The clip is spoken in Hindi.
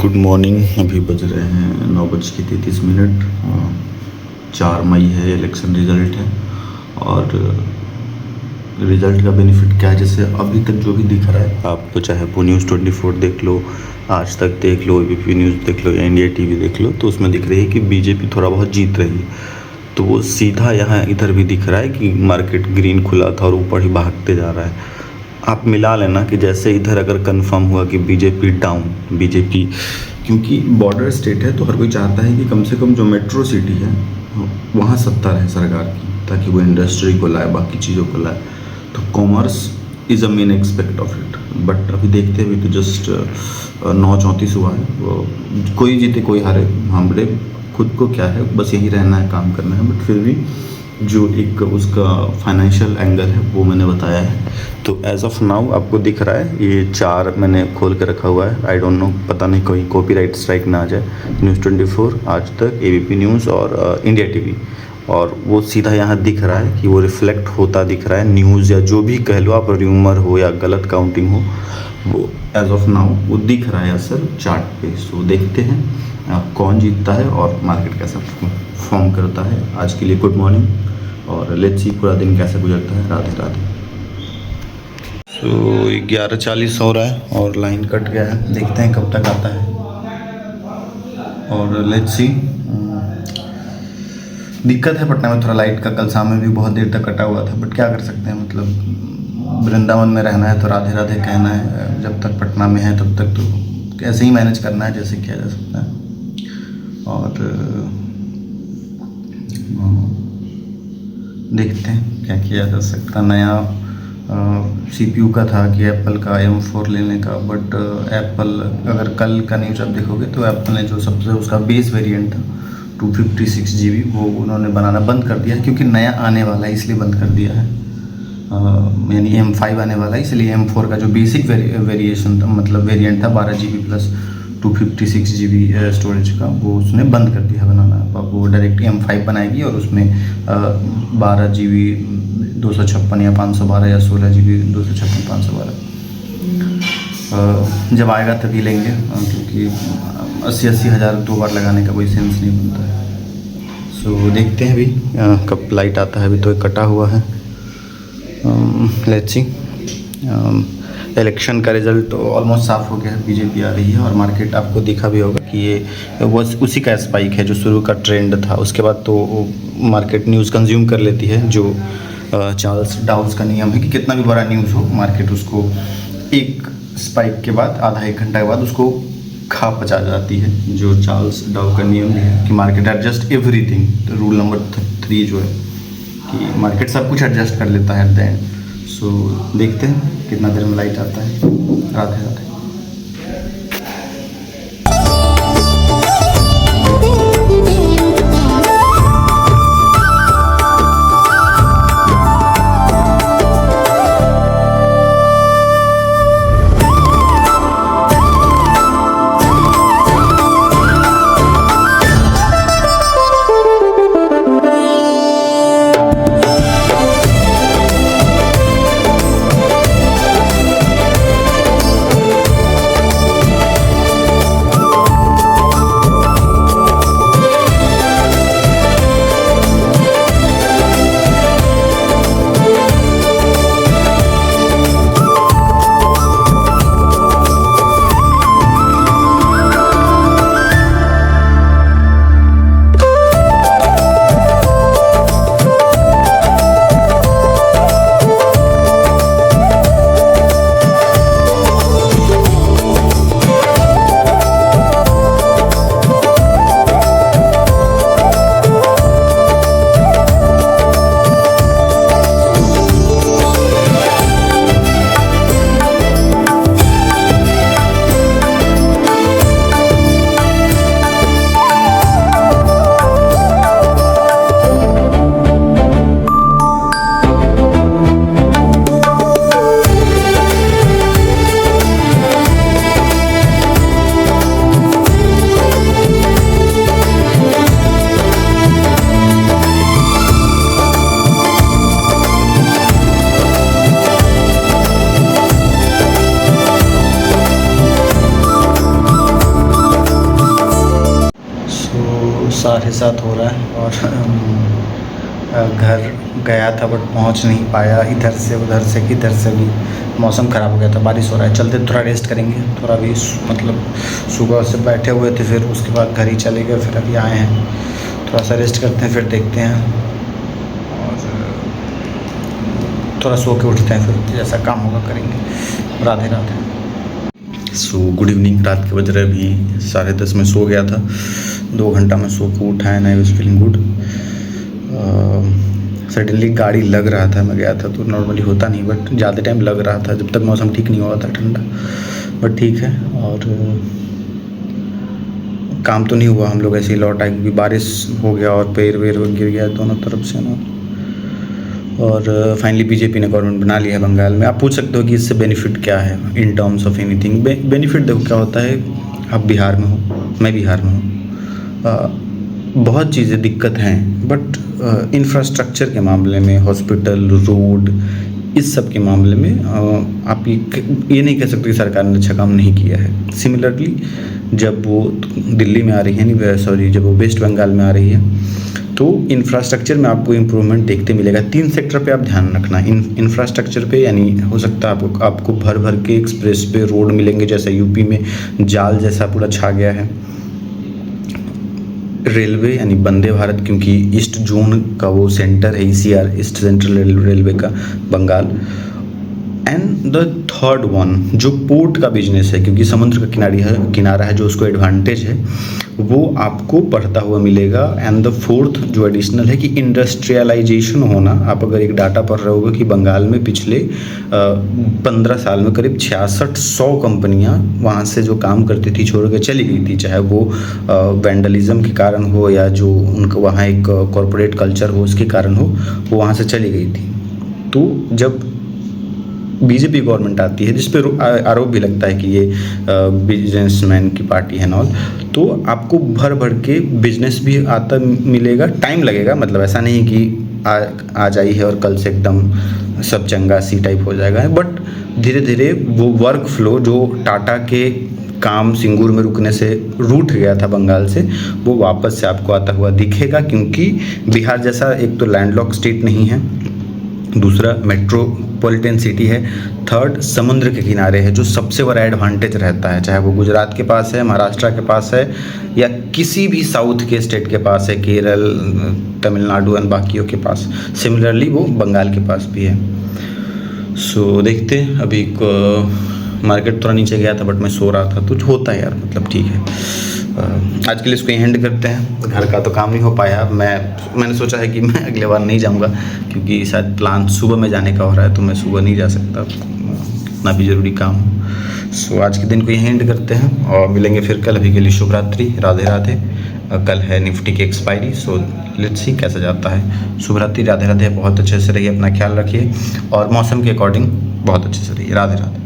Good morning. अभी बज रहे हैं 9:33। 4 मई है, इलेक्शन रिज़ल्ट है। और रिज़ल्ट का बेनिफिट क्या है, जैसे अभी तक जो भी दिख रहा है आपको, चाहे वो न्यूज़ 24 देख लो, आज तक देख लो, एबीपी न्यूज़ देख लो या इंडिया टीवी देख लो, तो उसमें दिख रही है कि बीजेपी थोड़ा बहुत जीत रही है। तो वो सीधा यहाँ इधर भी दिख रहा है कि मार्केट ग्रीन खुला था और ऊपर ही भागते जा रहा है। आप मिला लेना कि जैसे इधर अगर कंफर्म हुआ कि बीजेपी डाउन, बीजेपी क्योंकि बॉर्डर स्टेट है तो हर कोई चाहता है कि कम से कम जो मेट्रो सिटी है वहाँ सत्ता रहे सरकार की, ताकि वो इंडस्ट्री को लाए, बाकी चीज़ों को लाए। तो commerce is a main expect of it. But अभी देखते हुए तो जस्ट 9:34 हुआ है। वो कोई जीते कोई हारे, हमारे खुद को क्या है, बस यही रहना है, काम करना है। बट फिर भी जो एक उसका फाइनेंशियल एंगल है वो मैंने बताया है। तो एज ऑफ नाउ आपको दिख रहा है ये 4 मैंने खोल के रखा हुआ है। आई डोंट नो, पता नहीं कोई कॉपीराइट स्ट्राइक ना आ जाए। न्यूज़ 24, आज तक, एबीपी न्यूज़ और इंडिया टीवी, और वो सीधा यहाँ दिख रहा है कि वो रिफ्लेक्ट होता दिख रहा है। न्यूज़ या जो भी कह लो आप, र्यूमर हो या गलत काउंटिंग हो, वो एज ऑफ नाउ वो दिख रहा है असर चार्ट पे। सो देखते हैं कौन जीतता है और मार्केट कैसा फॉर्म करता है। आज के लिए गुड मॉर्निंग, और लेट्स सी पूरा दिन कैसे गुजरता है। राधे राधे। सो 11:40 हो रहा है और लाइन कट गया है, देखते हैं कब तक आता है। और लेट्स सी, दिक्कत है पटना में थोड़ा लाइट का। कल शाम में भी बहुत देर तक कटा हुआ था, बट क्या कर सकते हैं, मतलब वृंदावन में रहना है तो राधे राधे कहना है। जब तक पटना में है तब तक तो ऐसे ही मैनेज करना है जैसे किया जा सकता है। और देखते हैं क्या किया जा सकता। नया सीपीयू का था कि एप्पल का M4 लेने का, बट एप्पल, अगर कल का न्यूज़ आप देखोगे तो एप्पल ने जो सबसे उसका बेस वेरिएंट था 256 GB, वो उन्होंने बनाना बंद कर दिया, क्योंकि नया आने वाला है इसलिए बंद कर दिया है। यानी M5 आने वाला है, इसलिए M4 का जो बेसिक वेरिएशन था, मतलब वेरिएंट था 12 GB प्लस 256 GB स्टोरेज का, वो उसने बंद कर दिया बनाना। अब वो डायरेक्ट M5 बनाएगी और उसमें 12 GB 256 या 512 या 16 GB 256 512 जब आएगा तभी लेंगे, क्योंकि 80 हज़ार 2 बार लगाने का कोई सेंस नहीं बनता है। सो देखते हैं अभी कब लाइट आता है। अभी तो कटा हुआ है। Let's see. इलेक्शन का रिज़ल्ट ऑलमोस्ट साफ़ हो गया है, बीजेपी आ रही है। और मार्केट आपको दिखा भी होगा कि ये वो उसी का स्पाइक है जो शुरू का ट्रेंड था। उसके बाद तो मार्केट न्यूज़ कंज्यूम कर लेती है, जो चार्ल्स डाउस का नियम है कि कितना भी बड़ा न्यूज़ हो, मार्केट उसको एक स्पाइक के बाद आधा एक घंटा के बाद उसको खा पचा जाती है। जो चार्ल्स डाउ का नियम है कि मार्केट एडजस्ट एवरीथिंग। तो रूल नंबर 3 जो है कि मार्केट सब कुछ एडजस्ट कर लेता है एट द एंड। सो देखते हैं कितना देर में लाइट आता है। राधे राधे। साढ़े 7 हो रहा है और घर गया था बट पहुंच नहीं पाया, इधर से उधर से किधर से भी मौसम ख़राब हो गया था, बारिश हो रहा है। चलते थोड़ा रेस्ट करेंगे, थोड़ा भी मतलब सुबह से बैठे हुए थे, फिर उसके बाद घर ही चले गए, फिर अभी आए हैं, थोड़ा सा रेस्ट करते हैं, फिर देखते हैं और थोड़ा सो के उठते हैं, फिर जैसा काम होगा करेंगे। Radhe Radhe. So good evening. रात के बज रहे अभी 10:30 में सो गया था, 2 घंटा में सो के उठा and I was feeling good. Suddenly गाड़ी लग रहा था, मैं गया था तो नॉर्मली होता नहीं बट ज़्यादा टाइम लग रहा था जब तक मौसम ठीक नहीं हुआ था ठंडा, बट ठीक है। और काम तो नहीं हुआ, हम लोग ऐसे ही लौट आए क्योंकि बारिश हो गया और पेड़ वेड़ गिर गया दोनों तरफ से ना। और फाइनली बीजेपी ने गवर्नमेंट बना लिया है बंगाल में। आप पूछ सकते हो कि इससे बेनिफिट क्या है in terms of anything. Benefit देखो क्या होता है, आप बिहार में हो, मैं बिहार में हूँ, बहुत चीज़ें दिक्कत हैं बट इंफ्रास्ट्रक्चर के मामले में, हॉस्पिटल, रोड, इस सब के मामले में आप ये नहीं कह सकते कि सरकार ने अच्छा काम नहीं किया है। सिमिलरली जब वो दिल्ली में आ रही है, नहीं सॉरी, जब वो वेस्ट बंगाल में आ रही है तो इंफ्रास्ट्रक्चर में आपको इम्प्रूवमेंट देखते मिलेगा। 3 सेक्टर पे आप ध्यान रखना, इंफ्रास्ट्रक्चर पे, यानी हो सकता है आपको भर भर के एक्सप्रेस पे रोड मिलेंगे, जैसे यूपी में जाल जैसा पूरा छा गया है। रेलवे यानी वंदे भारत, क्योंकि ईस्ट जोन का वो सेंटर है, ECR, ईस्ट सेंट्रल रेलवे का Bengal. And the third one जो पोर्ट का बिजनेस है, क्योंकि समुद्र का किनारा है जो उसको एडवांटेज है, वो आपको बढ़ता हुआ मिलेगा। एंड द फोर्थ जो एडिशनल है कि इंडस्ट्रियलाइजेशन होना। आप अगर एक डाटा पढ़ रहे होगा कि बंगाल में पिछले 15 साल में करीब 6600 कंपनियां वहाँ से जो काम करती थी छोड़ के चली गई थी, चाहे वो वैंडलिज्म के कारण हो या जो उनका वहाँ एक कॉरपोरेट कल्चर हो उसके कारण हो, वो वहाँ से चली गई थी। तो जब बीजेपी गवर्नमेंट आती है, जिस पे आरोप भी लगता है कि ये बिजनेसमैन की पार्टी है नॉल, तो आपको भर भर के बिजनेस भी आता मिलेगा। टाइम लगेगा, मतलब ऐसा नहीं कि आ जाई है और कल से एकदम सब चंगा सी टाइप हो जाएगा, बट धीरे धीरे वो वर्क फ्लो जो टाटा के काम सिंगूर में रुकने से रूठ गया था बंगाल से, वो वापस से आपको आता हुआ दिखेगा। क्योंकि बिहार जैसा एक तो लैंडलॉक स्टेट नहीं है, दूसरा मेट्रोपॉलिटन सिटी है, थर्ड समुद्र के किनारे है, जो सबसे बड़ा एडवांटेज रहता है, चाहे वो गुजरात के पास है, महाराष्ट्र के पास है या किसी भी साउथ के स्टेट के पास है, केरल, तमिलनाडु एंड बाकियों के पास। सिमिलरली वो बंगाल के पास भी है। सो देखते हैं, अभी मार्केट थोड़ा नीचे गया था बट मैं सो रहा था, तो होता है यार, मतलब ठीक है। आज के लिए इसको एंड करते हैं, घर का तो काम नहीं हो पाया। मैंने सोचा है कि मैं अगले बार नहीं जाऊंगा क्योंकि शायद प्लान सुबह में जाने का हो रहा है, तो मैं सुबह नहीं जा सकता, इतना भी ज़रूरी काम हो। सो आज के दिन को यहीं एंड करते हैं और मिलेंगे फिर कल। अभी के लिए शुभ रात्रि, राधे राधे। कल है निफ्टी की एक्सपायरी, सो लेट्स सी कैसा जाता है। शुभ रात्रि, राधे राधे। बहुत अच्छे से रहिए, अपना ख्याल रखिए और मौसम के अकॉर्डिंग बहुत अच्छे से रहिए। राधे राधे।